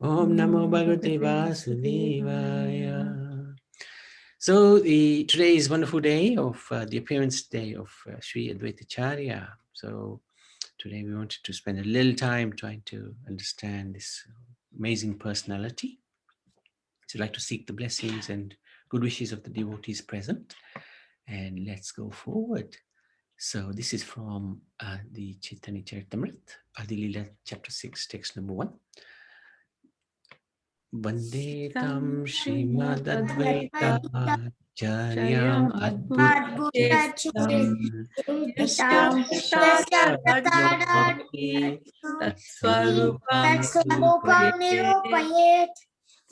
Om Namo Bhagavate Vasudevaya. So today is a wonderful day of the appearance day of Sri Advaita Acharya. So today we wanted to spend a little time trying to understand this amazing personality. So I'd like to seek the blessings and good wishes of the devotees present. And let's go forward. So this is from the Chaitanya Charitamrita, Adi-lila, chapter 6, text number 1. Vande tam Srimad Advaita Acharyam Adbhutam Tatsvarupam Nirupayet.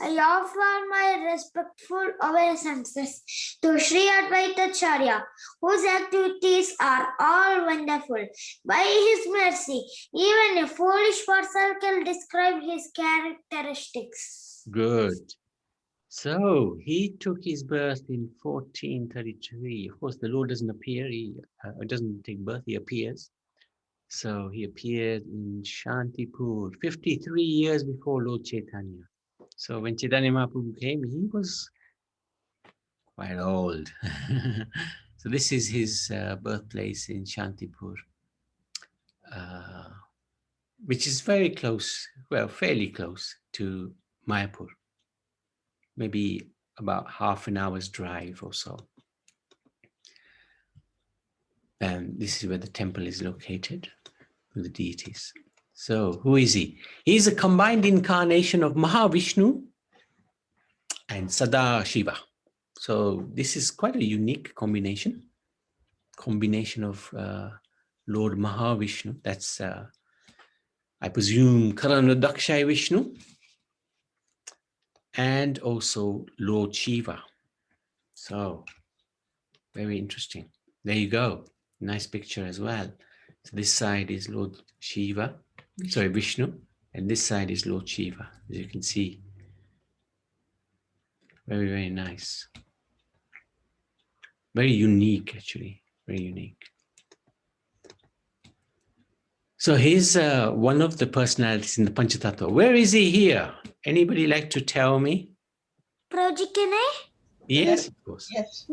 I offer my respectful obeisances to Sri Advaita Acharya, whose activities are all wonderful. By his mercy, even a foolish person can describe his characteristics. Good. So he took his birth in 1433. Of course, the Lord doesn't appear. He doesn't take birth. He appears. So he appeared in Shantipur 53 years before Lord Chaitanya. So when Chaitanya Mahaprabhu came, he was quite old. So this is his birthplace in Shantipur, which is very close, well, fairly close to Mayapur. Maybe about half an hour's drive or so. And this is where the temple is located with the deities. So who is he? He's a combined incarnation of Mahavishnu and Sada Shiva. So this is quite a unique combination of Lord Mahavishnu. That's, I presume, Karanadakshay Vishnu, and also Lord Shiva. So very interesting. There you go. Nice picture as well. So this side is Lord Shiva, Vishnu, and this side is Lord Shiva, as you can see. Very, very nice. Very unique, actually. Very unique. So he's one of the personalities in the Panchatattva. Where is he here? Anybody like to tell me? Prabhuji, Yes, of course. Yes.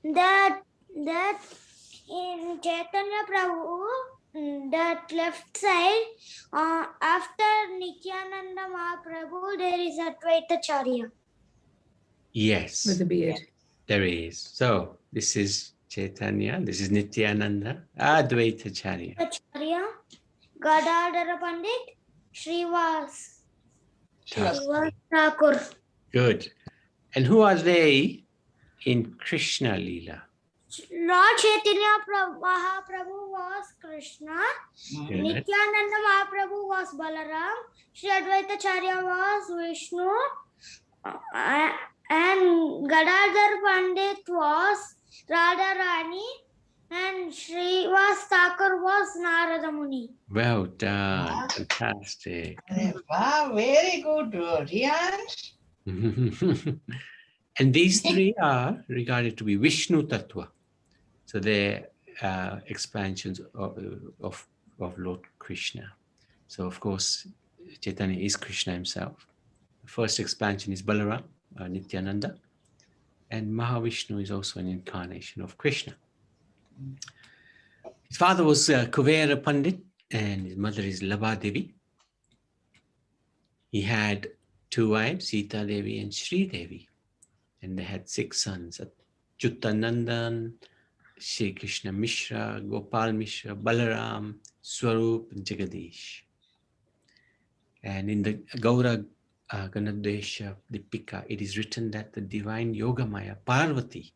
That in Chaitanya Prabhu, that left side, after Nityananda Mahaprabhu, there is Advaita Acharya. Yes. With the beard. There is. So this is Chaitanya, this is Nityananda, Advaita Acharya. Acharya, Gadadhara Pandit, Srivas Thakur. Good. And who are they in Krishna Leela? Lord Chaitanya Mahaprabhu was Krishna. Good. Nityananda Mahaprabhu was Balaram. Sri Advaita Acharya was Vishnu. And Gadadhar Pandit was Radharani. And Srivas Thakur was Narada Muni. Well done. Fantastic. Wow, very good, Rian. And these three are regarded to be Vishnu Tattva. So they're expansions of Lord Krishna. So of course, Chaitanya is Krishna himself. The first expansion is Balaram, Nityananda. And Mahavishnu is also an incarnation of Krishna. His father was Kuvera Pandit and his mother is Labha Devi. He had two wives, Sita Devi and Sri Devi. And they had 6 sons, Achyutanandan, Shri Krishna Mishra, Gopal Mishra, Balaram, Swarup, and Jagadish. And in the Gaura Ganadesha Dipika, it is written that the divine Yogamaya, Parvati,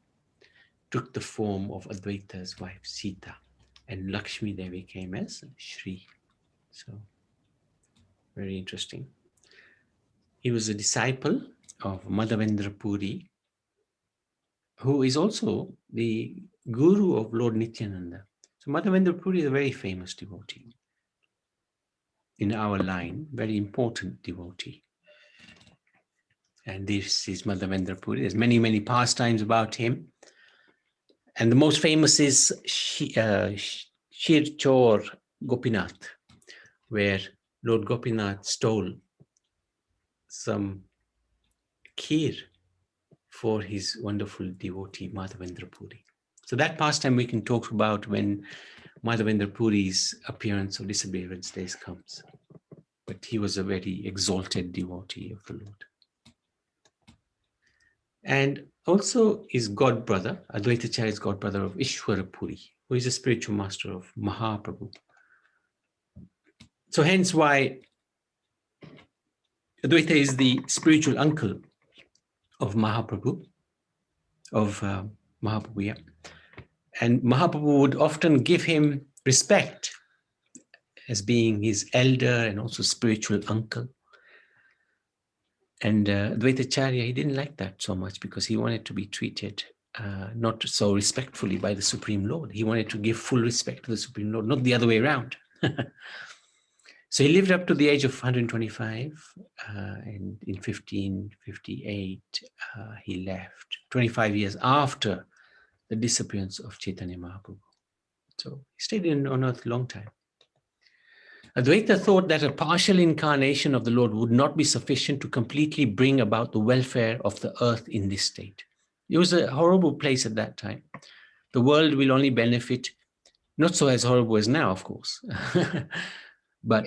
took the form of Advaita's wife, Sita, and Lakshmi Devi came as Shri. So, very interesting. He was a disciple of Madhavendra Puri, who is also the guru of Lord Nityananda. So Madhavendra Puri is a very famous devotee in our line, very important devotee. And this is Madhavendra Puri. There's many, many pastimes about him. And the most famous is Shirchor Gopinath, where Lord Gopinath stole some kheer for his wonderful devotee Madhavendra Puri. So that pastime we can talk about when Madhavendra Puri's appearance of disappearance days comes. But he was a very exalted devotee of the Lord. And also his god brother, Advaita Acharya's god brother of Ishwara Puri, who is a spiritual master of Mahaprabhu. So hence why Advaita is the spiritual uncle of Mahaprabhu, Mahaprabhu, yeah. And Mahaprabhu would often give him respect as being his elder and also spiritual uncle. And Advaita Acharya, he didn't like that so much because he wanted to be treated not so respectfully by the Supreme Lord. He wanted to give full respect to the Supreme Lord, not the other way around. So he lived up to the age of 125, and in 1558, he left, 25 years after the disappearance of Chaitanya Mahaprabhu. So he stayed on earth a long time. Advaita thought that a partial incarnation of the Lord would not be sufficient to completely bring about the welfare of the earth in this state. It was a horrible place at that time. The world will only benefit, not so as horrible as now, of course, but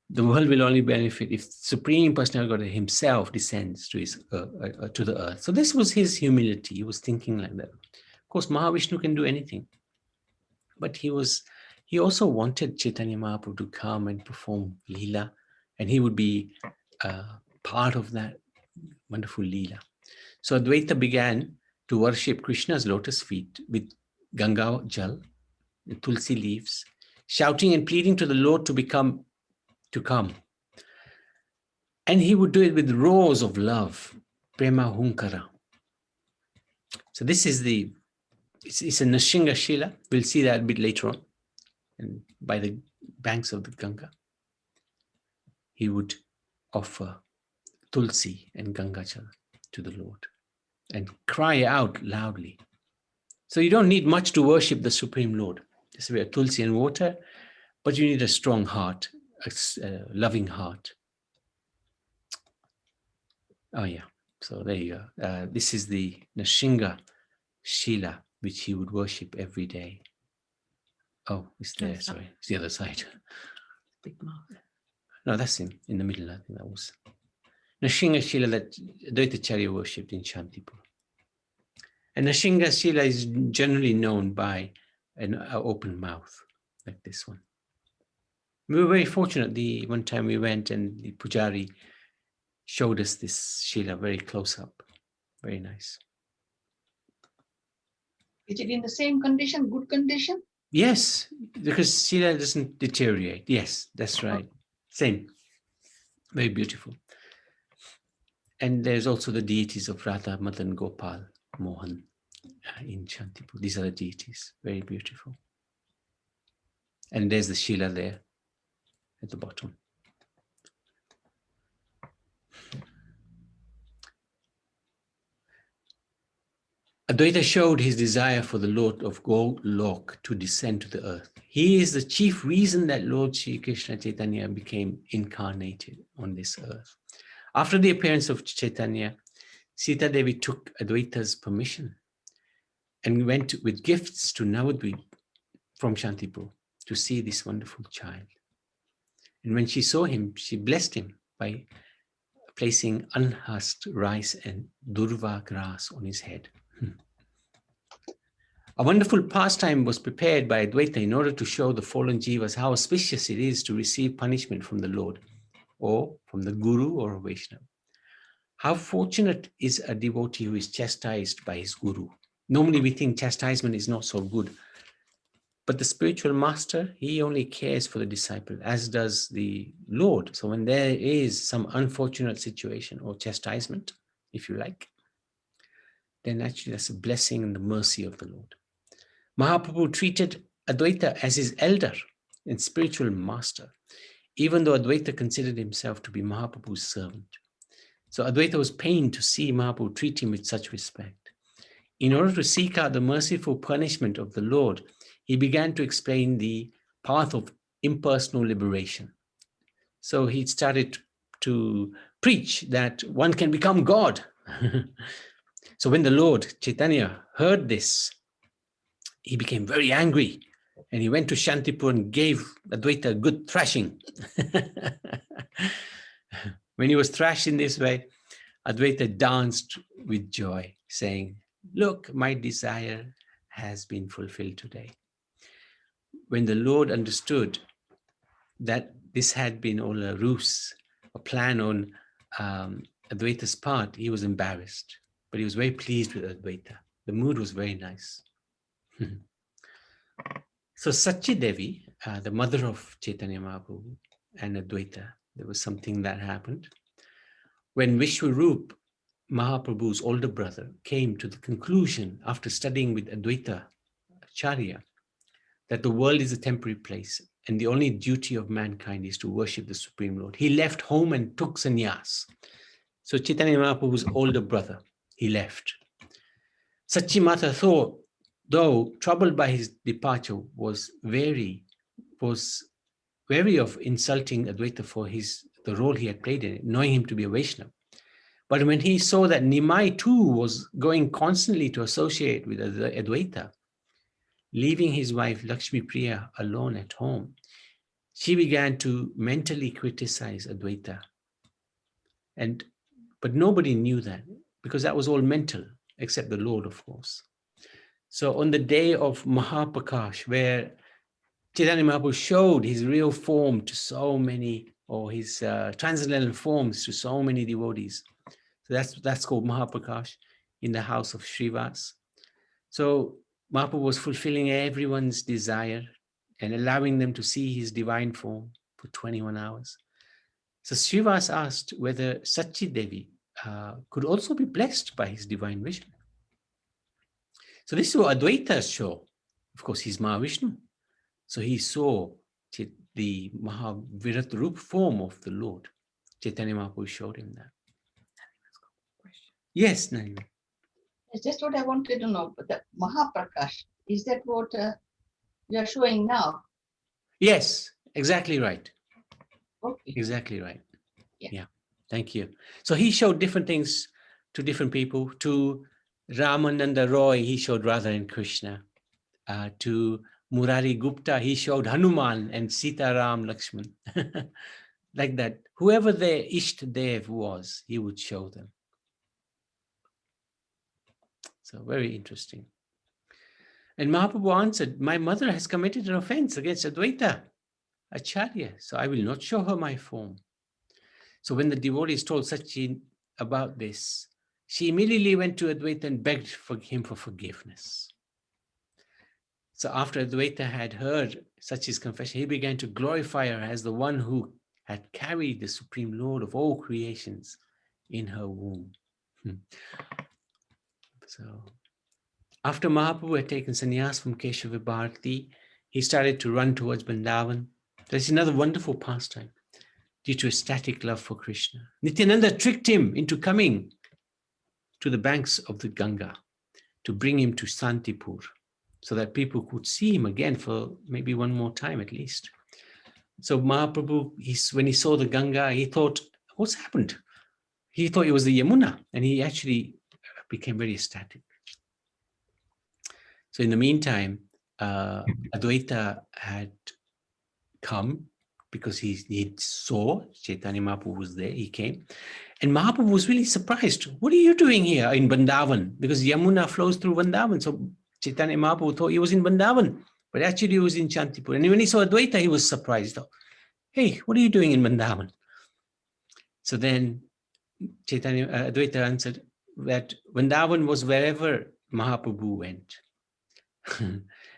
the world will only benefit if Supreme Personality God himself descends to to the earth. So this was his humility. He was thinking like that. Of course, Mahavishnu can do anything, but he also wanted Chaitanya Mahaprabhu to come and perform Leela, and he would be part of that wonderful Leela. So Advaita began to worship Krishna's lotus feet with Ganga Jal, the Tulsi leaves, shouting and pleading to the Lord to come. And he would do it with roars of love, Prema Hunkara. So this is it's a Nashinga Shila. We'll see that a bit later on. And by the banks of the Ganga, he would offer Tulsi and Ganga Jal to the Lord and cry out loudly. So you don't need much to worship the Supreme Lord. Just a bit of Tulsi and water, but you need a strong heart, a loving heart. Oh yeah, so there you go. This is the Nashinga Shila, which he would worship every day. Oh, it's there, sorry. It's the other side. Big mark. No, that's in the middle, I think that was. Nashinga Shila that Advaita Acharya worshipped in Shantipur. And Nashinga Shila is generally known by an open mouth, like this one. We were very fortunate the one time we went and the Pujari showed us this Shila very close up. Very nice. Is it in the same condition, good condition? Yes, because Shila doesn't deteriorate. Yes, that's right. Same. Very beautiful. And there's also the deities of Radha, Madan, Gopal, Mohan in Shantipur. These are the deities. Very beautiful. And there's the Shila there at the bottom. Advaita showed his desire for the Lord of Golok to descend to the earth. He is the chief reason that Lord Sri Krishna Chaitanya became incarnated on this earth. After the appearance of Chaitanya, Sita Devi took Advaita's permission and went with gifts to Navadvip from Shantipur to see this wonderful child. And when she saw him, she blessed him by placing unhusked rice and durva grass on his head. A wonderful pastime was prepared by Advaita in order to show the fallen jivas how auspicious it is to receive punishment from the Lord or from the Guru or a Vaishnava. How fortunate is a devotee who is chastised by his Guru. Normally we think chastisement is not so good, but the spiritual master, he only cares for the disciple, as does the Lord. So when there is some unfortunate situation or chastisement, if you like, then actually that's a blessing and the mercy of the Lord. Mahaprabhu treated Advaita as his elder and spiritual master, even though Advaita considered himself to be Mahaprabhu's servant. So Advaita was pained to see Mahaprabhu treat him with such respect. In order to seek out the merciful punishment of the Lord, he began to explain the path of impersonal liberation. So he started to preach that one can become God. So when the Lord Chaitanya heard this, he became very angry, and he went to Shantipur and gave Advaita a good thrashing. When he was thrashed in this way, Advaita danced with joy, saying, "Look, my desire has been fulfilled today." When the Lord understood that this had been all a ruse, a plan on Advaita's part, he was embarrassed, but he was very pleased with Advaita. The mood was very nice. So Sachi Devi, the mother of Chaitanya Mahaprabhu and Advaita, there was something that happened. When Vishwarup, Mahaprabhu's older brother, came to the conclusion after studying with Advaita Acharya that the world is a temporary place and the only duty of mankind is to worship the Supreme Lord, he left home and took sannyas. So Chaitanya Mahaprabhu's older brother, he left. Sachi Mata thought, though troubled by his departure, was wary of insulting Advaita for the role he had played in it, knowing him to be a Vaishnava. But when he saw that Nimai too was going constantly to associate with Advaita, leaving his wife Lakshmi Priya alone at home, she began to mentally criticize Advaita. But nobody knew that, because that was all mental, except the Lord, of course. So on the day of Mahaprakash, where Chaitanya Mahaprabhu showed his real form to so many, or his transcendental forms to so many devotees, so that's called Mahaprakash in the house of Srivas. So Mahaprabhu was fulfilling everyone's desire and allowing them to see his divine form for 21 hours. So Srivas asked whether Sachi Devi could also be blessed by his divine vision. So this is what Advaita saw. Of course, he's Mahavishnu. So he saw the Mahavirat Rup form of the Lord. Chaitanya Mahaprabhu showed him that. Yes, Narina. It's just what I wanted to know. But the Mahaprakash, is that what you are showing now? Yes, exactly right. Okay. Exactly right. Yeah. Yeah. Thank you. So he showed different things to different people. To Ramananda Roy, he showed Radha and Krishna. To Murari Gupta, he showed Hanuman and Sita Ram Lakshman. Like that. Whoever their Ishta Dev was, he would show them. So very interesting. And Mahaprabhu answered, my mother has committed an offense against Advaita Acharya, so I will not show her my form. So when the devotees told Sachi about this, she immediately went to Advaita and begged him for forgiveness. So after Advaita had heard Sachi's confession, he began to glorify her as the one who had carried the Supreme Lord of all creations in her womb. So after Mahaprabhu had taken sannyas from Keshava Bharati, he started to run towards Vrindavan. That's another wonderful pastime due to ecstatic love for Krishna. Nityananda tricked him into coming to the banks of the Ganga to bring him to Santipur so that people could see him again for maybe one more time at least. So Mahaprabhu, when he saw the Ganga, he thought, what's happened? He thought it was the Yamuna, and he actually became very ecstatic. So in the meantime, Advaita had come because he saw Chaitanya Mahaprabhu was there, he came. And Mahaprabhu was really surprised. What are you doing here in Vrindavan? Because Yamuna flows through Vrindavan. So Chaitanya Mahaprabhu thought he was in Vrindavan, but actually he was in Shantipur. And when he saw Advaita, he was surprised. Hey, what are you doing in Vrindavan? So then Advaita answered that Vrindavan was wherever Mahaprabhu went.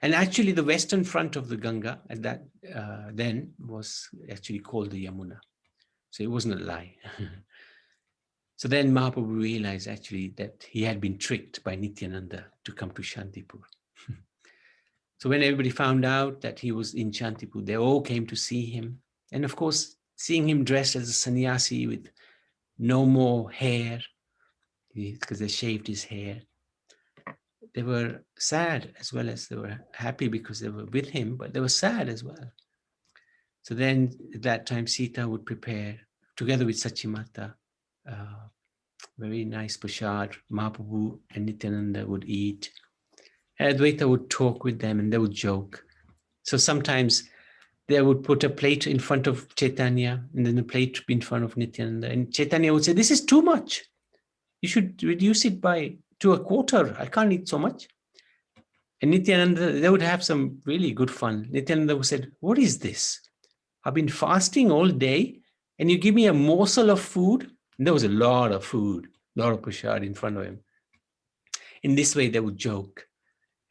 And actually the western front of the Ganga at that then was actually called the Yamuna. So it wasn't a lie. So then Mahaprabhu realized actually that he had been tricked by Nityananda to come to Shantipur. So when everybody found out that he was in Shantipur, they all came to see him. And of course, seeing him dressed as a sannyasi with no more hair, because they shaved his hair, they were sad as well as they were happy because they were with him, but they were sad as well. So then at that time, Sita would prepare together with Sachimata. Very nice prasad. Mahaprabhu and Nityananda would eat. And Advaita would talk with them and they would joke. So sometimes they would put a plate in front of Chaitanya and then a plate in front of Nityananda. And Chaitanya would say, this is too much. You should reduce it to a quarter. I can't eat so much. And Nityananda, they would have some really good fun. Nityananda would say, what is this? I've been fasting all day and you give me a morsel of food. And there was a lot of food, a lot of prasad in front of him. In this way, they would joke.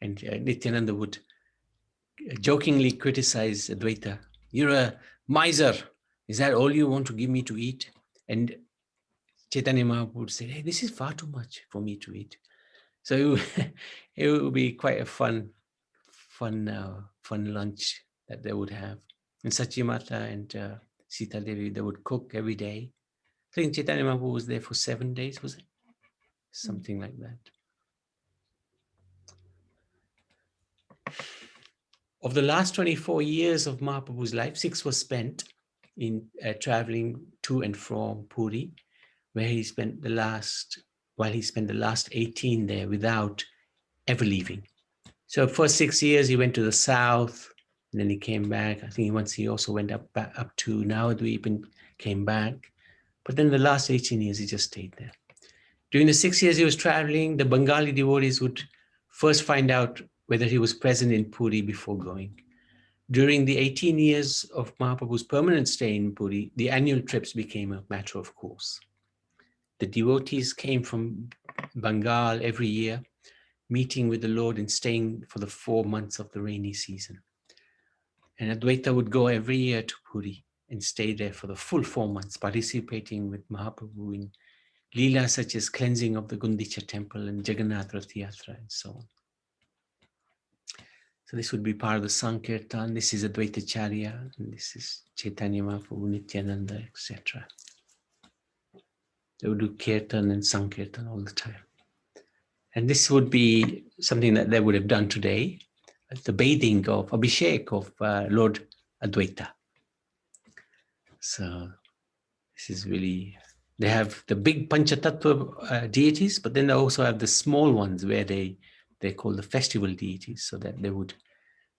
And Nityananda would jokingly criticize Advaita. You're a miser. Is that all you want to give me to eat? And Chaitanya Mahaprabhu would say, hey, this is far too much for me to eat. So it would be quite a fun lunch that they would have. And Sachimata and Sita Devi, they would cook every day. I think Chaitanya Mahaprabhu was there for 7 days, was it? Something like that. Of the last 24 years of Mahaprabhu's life, 6 was spent in traveling to and from Puri, where he spent the last 18 there without ever leaving. So first 6 years, he went to the south, and then he came back. I think once he also went up to Nawadweep and came back. But then the last 18 years, he just stayed there. During the 6 years he was traveling, the Bengali devotees would first find out whether he was present in Puri before going. During the 18 years of Mahaprabhu's permanent stay in Puri, the annual trips became a matter of course. The devotees came from Bengal every year, meeting with the Lord and staying for the 4 months of the rainy season. And Advaita would go every year to Puri and stay there for the full 4 months, participating with Mahaprabhu in Leela such as cleansing of the Gundicha temple and Jagannath Rath Yatra and so on. So this would be part of the Sankirtan. This is Advaita Acharya, and this is Chaitanya Mahaprabhu, Nityananda, etc. They would do Kirtan and Sankirtan all the time. And this would be something that they would have done today, the bathing of Abhishek of Lord Advaita. So this is really, they have the big Panchatattva deities, but then they also have the small ones where they're called the festival deities, so that they would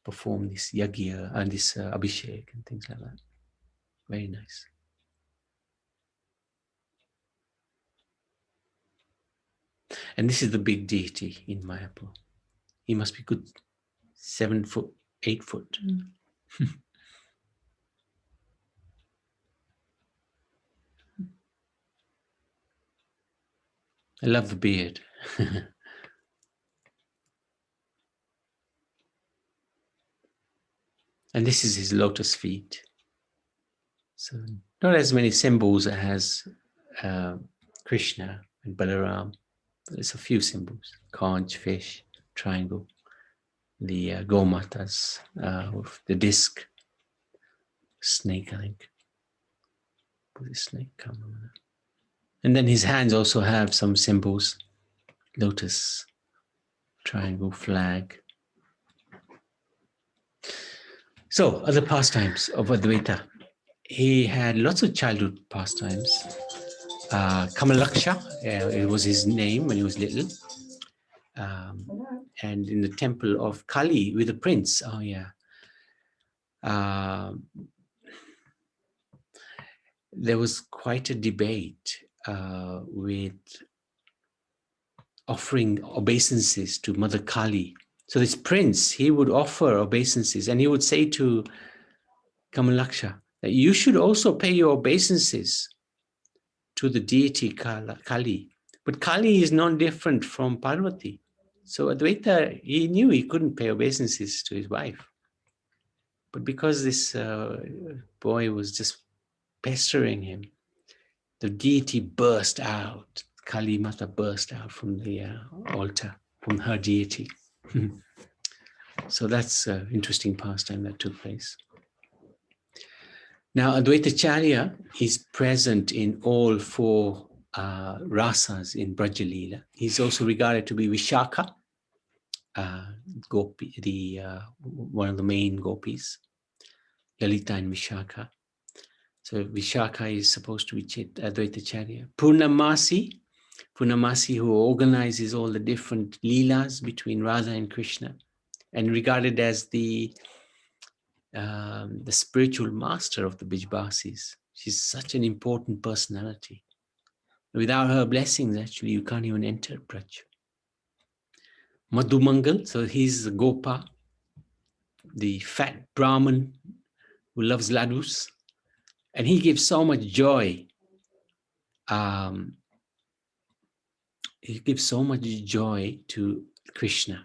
perform this yagya and this Abhishek and things like that. Very nice. And this is the big deity in Mayapur. He must be good 7 foot, 8 foot. I love the beard. And this is his lotus feet. So not as many symbols as Krishna and Balaram. There's a few symbols: conch, fish, triangle, the gomatas with the disc, snake, I think. Put the snake, can't remember. And then his hands also have some symbols: lotus, triangle, flag. So other pastimes of Advaita. He had lots of childhood pastimes. Kamalaksha, it was his name when he was little. And in the temple of Kali with the prince. Oh yeah. There was quite a debate with offering obeisances to Mother Kali. So this prince, he would offer obeisances and he would say to Kamalaksha that you should also pay your obeisances to the deity Kali. But Kali is not different from Parvati. So Advaita, he knew he couldn't pay obeisances to his wife. But because this boy was just pestering him, the deity burst out. Kali Mata burst out from the altar, from her deity. So that's an interesting pastime that took place. Now, Advaita Acharya is present in all 4 rasas in Brajalila. He's also regarded to be Vishakha, gopi, one of the main gopis, Lalita and Vishakha. So Vishakha is supposed to be Advaita Acharya. Purnamasi who organizes all the different leelas between Radha and Krishna, and regarded as the spiritual master of the Bijbasis. She's such an important personality. Without her blessings, actually, you can't even enter Braj. Madhumangal, so he's Gopa, the fat Brahmin who loves ladus, and he gives so much joy. He gives so much joy to Krishna.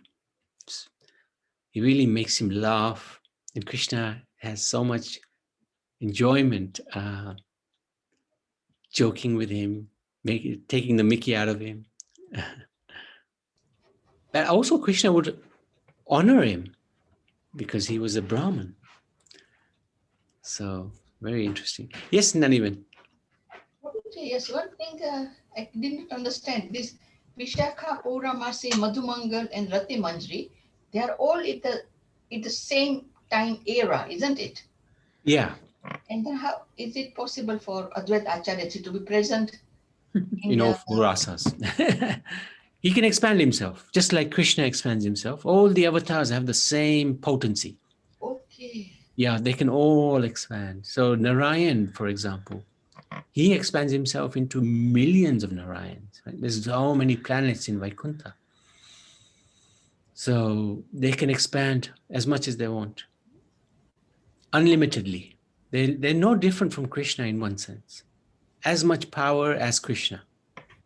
He really makes him laugh, and Krishna has so much enjoyment joking with him, taking the mickey out of him. But also Krishna would honor him because he was a Brahmin. So very interesting. Yes, Nanivan. Yes, one thing I didn't understand. This Vishakha, Purnamasi, Madhumangal, and Rati Manjari, they are all at the same time era, isn't it? Yeah. And then how is it possible for Advaita Acharya to be present In all four rasas? He can expand himself, just like Krishna expands himself. All the avatars have the same potency. Okay. Yeah, they can all expand. So Narayan, for example, he expands himself into millions of Narayans. Right? There's so many planets in Vaikuntha. So they can expand as much as they want, unlimitedly. They're no different from Krishna in one sense. As much power as Krishna,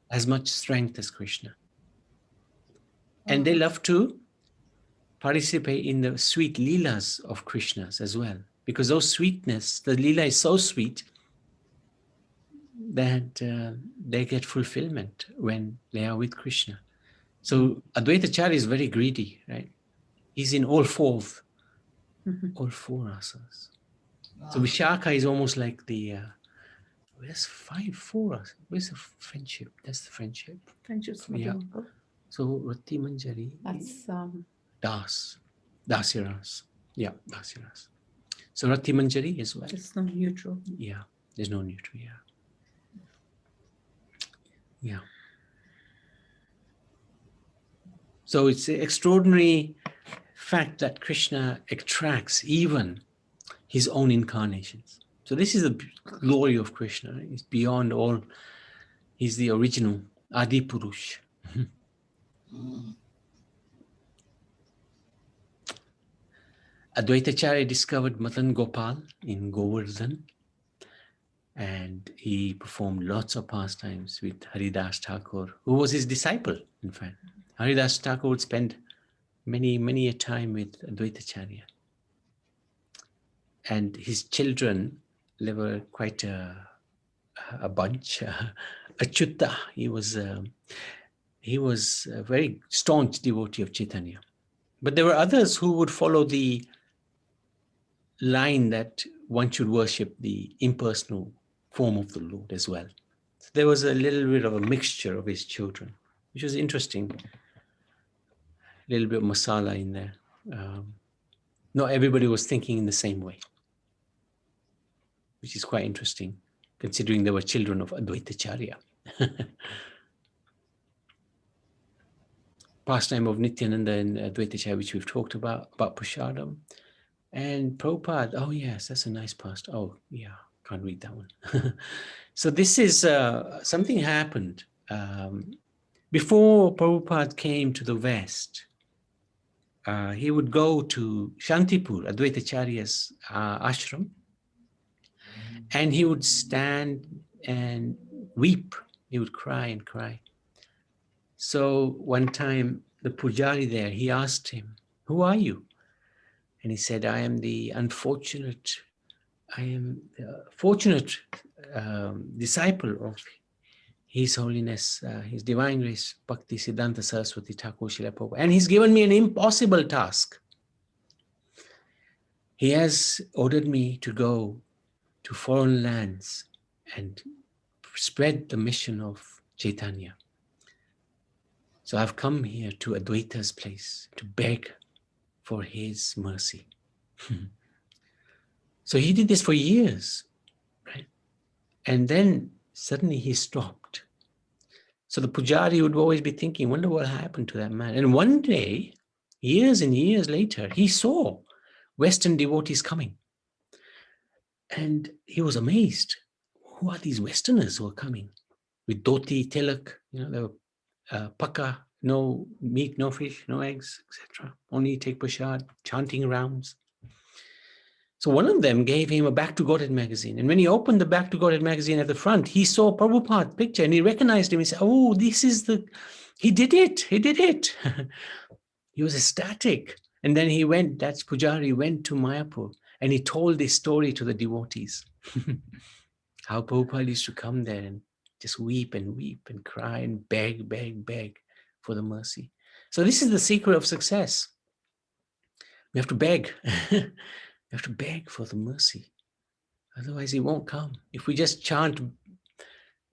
as much strength as Krishna. And they love to participate in the sweet leelas of Krishna's as well. Because those sweetness, the leela is so sweet that they get fulfillment when they are with Krishna. So Advaita Acharya is very greedy, right? He's in all four rasas. So Vishakha is almost like the where's four rasas? Where's the friendship? That's the friendship. Friendship's Yeah. Madhumangal. So Rati Manjari. That's Dasiras. Yeah, Dasiras. So Rati Manjari as well. it's not neutral. Yeah, there's no neutral, yeah. Yeah. So it's an extraordinary fact that Krishna attracts even his own incarnations. So this is the glory of Krishna. It's beyond all. He's the original Adi Purush. Advaita Acharya discovered Matan Gopal in Govardhan, and he performed lots of pastimes with Haridas Thakur, who was his disciple, in fact. Haridas Thakur would spend many a time with Advaita Acharya. And his children, they were quite a bunch. Achyuta, he was a very staunch devotee of Chaitanya. But there were others who would follow the line that one should worship the impersonal form of the Lord as well. So there was a little bit of a mixture of his children, which was interesting. A little bit of masala in there. Not everybody was thinking in the same way, which is quite interesting, considering they were children of Advaita Acharya. Pastime of Nityananda and Advaita Acharya, which we've talked about Prashadam. And Prabhupada, oh yes, that's a nice past. Oh yeah, can't read that one. So this is, something happened. Before Prabhupada came to the West, he would go to Shantipur, Advaita Acharya's ashram, and he would stand and weep. He would cry and cry. So one time the pujari there, he asked him, "Who are you?" And he said, I am the fortunate disciple of His Holiness, His Divine Grace, Bhakti Siddhanta Saraswati Thakur Srila Prabhupada. And he's given me an impossible task. He has ordered me to go to foreign lands and spread the mission of Chaitanya. So I've come here to Advaita's place to beg for his mercy. So he did this for years, right? And then suddenly he stopped. So the pujari would always be thinking, wonder what happened to that man. And one day, years and years later, he saw Western devotees coming. And he was amazed. Who are these Westerners who are coming? With dhoti, tilak, they were pakka, no meat, no fish, no eggs, etc. Only take prasad, chanting rounds. So one of them gave him a Back to Godhead magazine. And when he opened the Back to Godhead magazine at the front, he saw Prabhupada's picture and he recognized him. He said, oh, this is he did it. He did it. He was ecstatic. And then that's Pujari, went to Mayapur and he told this story to the devotees. How Prabhupada used to come there and just weep and cry and beg for the mercy. So this is the secret of success. We have to beg. We have to beg for the mercy. Otherwise, he won't come. If we just chant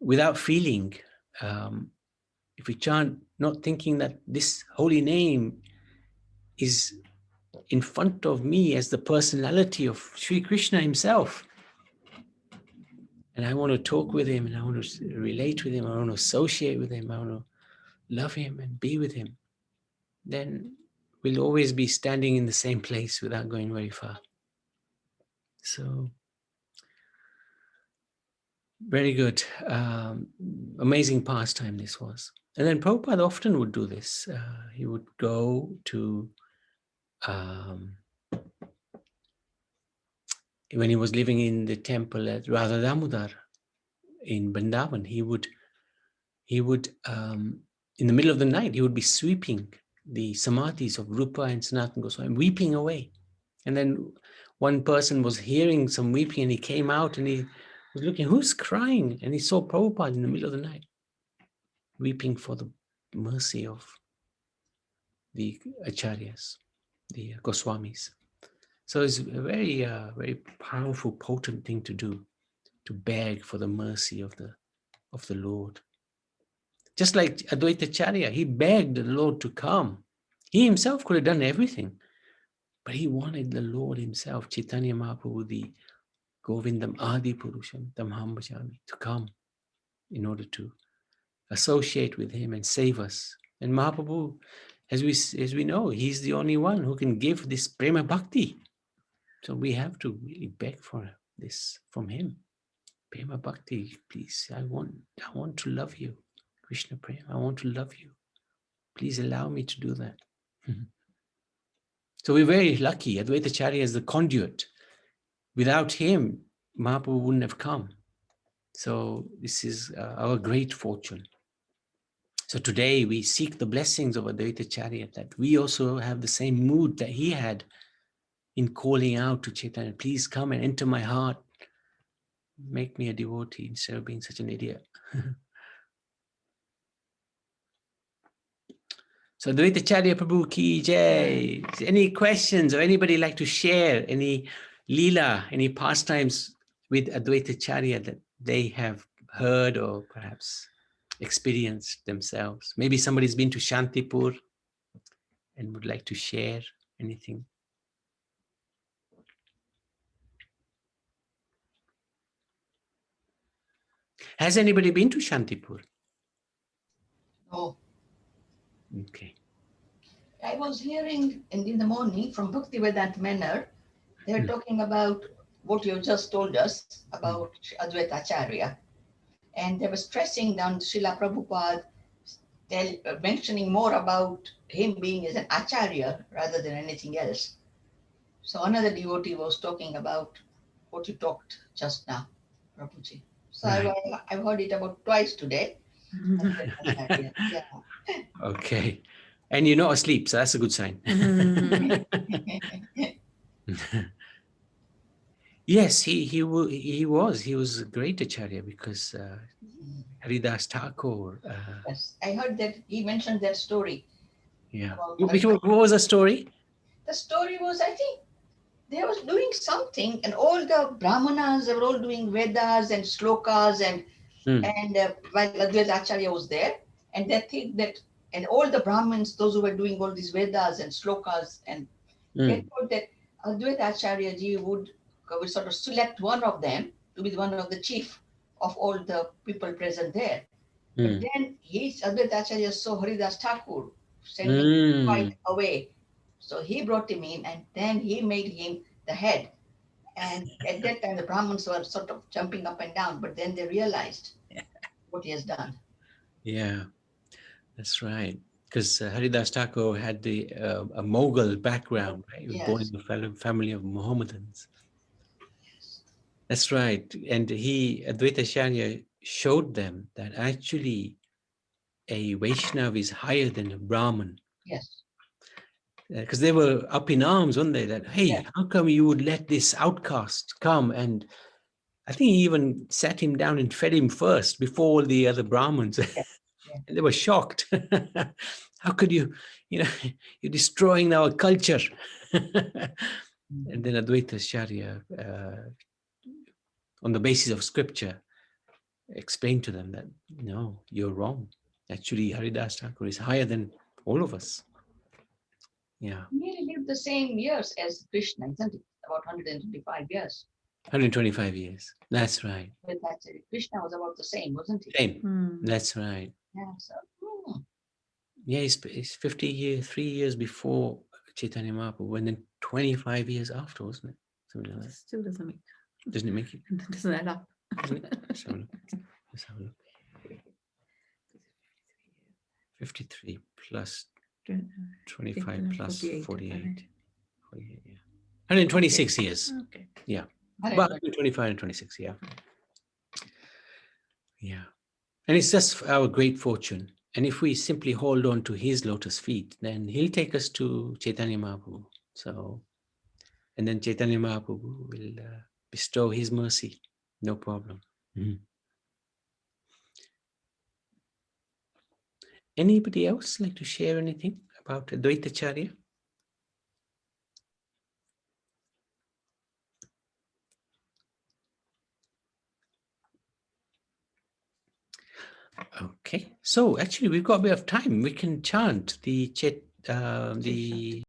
without feeling, if we chant not thinking that this holy name is in front of me as the personality of Sri Krishna himself, and I want to talk with him, and I want to relate with him, I want to associate with him, I want to love him and be with him, then we'll always be standing in the same place without going very far. So, very good. Amazing pastime this was. And then Prabhupada often would do this. He would go to, when he was living in the temple at Radha Damodar in Vrindavan, he would in the middle of the night, he would be sweeping the samadhis of Rupa and Sanatana Goswami, weeping away. And then one person was hearing some weeping and he came out and he was looking, who's crying? And he saw Prabhupada in the middle of the night, weeping for the mercy of the Acharyas, the Goswamis. So it's a very, very powerful, potent thing to do, to beg for the mercy of the Lord. Just like Advaita Acharya, he begged the Lord to come. He himself could have done everything, but he wanted the Lord himself, Chaitanya Mahaprabhu, the Govindam Adi Purusham, Tamham Bhajami, to come in order to associate with him and save us. And Mahaprabhu, as we know, he's the only one who can give this prema bhakti. So we have to really beg for this from him. Prema bhakti, please. I want to love you. Krishna prema, I want to love you. Please allow me to do that. So we're very lucky. Advaita Acharya is the conduit. Without him, Mahaprabhu wouldn't have come. So this is our great fortune. So today we seek the blessings of Advaita Acharya, that we also have the same mood that he had in calling out to Chaitanya, please come and enter my heart. Make me a devotee instead of being such an idiot. So Advaita Acharya Prabhu ki jai. Any questions or anybody like to share any leela, any pastimes with Advaita Acharya that they have heard or perhaps experienced themselves? Maybe somebody's been to Shantipur and would like to share anything. Has anybody been to Shantipur? No. Okay. I was hearing in the morning from Bhaktivedanta Manor, they're talking about what you just told us about Advaita Acharya. And they were stressing down Srila Prabhupada, mentioning more about him being as an Acharya rather than anything else. So another devotee was talking about what you talked just now, Prabhuji. So Right. I've heard it about twice today. Acharya. Yeah. Okay. And you're not asleep, so that's a good sign. Yes, he was a great Acharya because Haridas Thakur. Yes, I heard that he mentioned that story. Yeah. What was the story? The story was, I think, they was doing something, and all the brahmanas were all doing Vedas and slokas, and while Advaita Acharya was there, and they think that, and all the Brahmins, those who were doing all these Vedas and slokas, and they thought that Advaita Acharya ji would sort of select one of them to be one of the chief of all the people present there. But then Advaita Acharya saw Haridas Thakur sending quite away. So he brought him in and then he made him the head. And at that time, the Brahmins were sort of jumping up and down, but then they realized what he has done. Yeah, that's right. Because Haridas Thakur had a Mughal background, right? He was born in the family of Mohammedans. Yes. That's right. And Advaita Acharya showed them that actually a Vaishnava is higher than a Brahmin. Yes. Because they were up in arms, weren't they? That, hey, how come you would let this outcast come? And I think he even sat him down and fed him first before all the other Brahmins. And they were shocked. How could you, you're destroying our culture. And then Advaita Acharya, on the basis of scripture, explained to them that, no, you're wrong. Actually, Haridas Thakur is higher than all of us. Yeah. He lived the same years as Krishna, isn't it? About 125 years. 125 years. That's right. With that, Krishna was about the same, wasn't he? Same. That's right. Yeah. So, yeah, he's 50 years, 3 years before Chaitanya Mahaprabhu, and then 25 years after, wasn't it? Something like that. Still doesn't make. Doesn't it make it? Doesn't add up. Doesn't it? Let's have a look. Let's have a look. 53 plus 25 plus 48. 48, yeah. 126 years. Okay. Yeah. About 25 and 26, yeah. Yeah. And it's just our great fortune. And if we simply hold on to his lotus feet, then he'll take us to Chaitanya Mahaprabhu. So, and then Chaitanya Mahaprabhu will bestow his mercy. No problem. Anybody else like to share anything about Advaita Acharya? Okay, so actually we've got a bit of time. We can chant the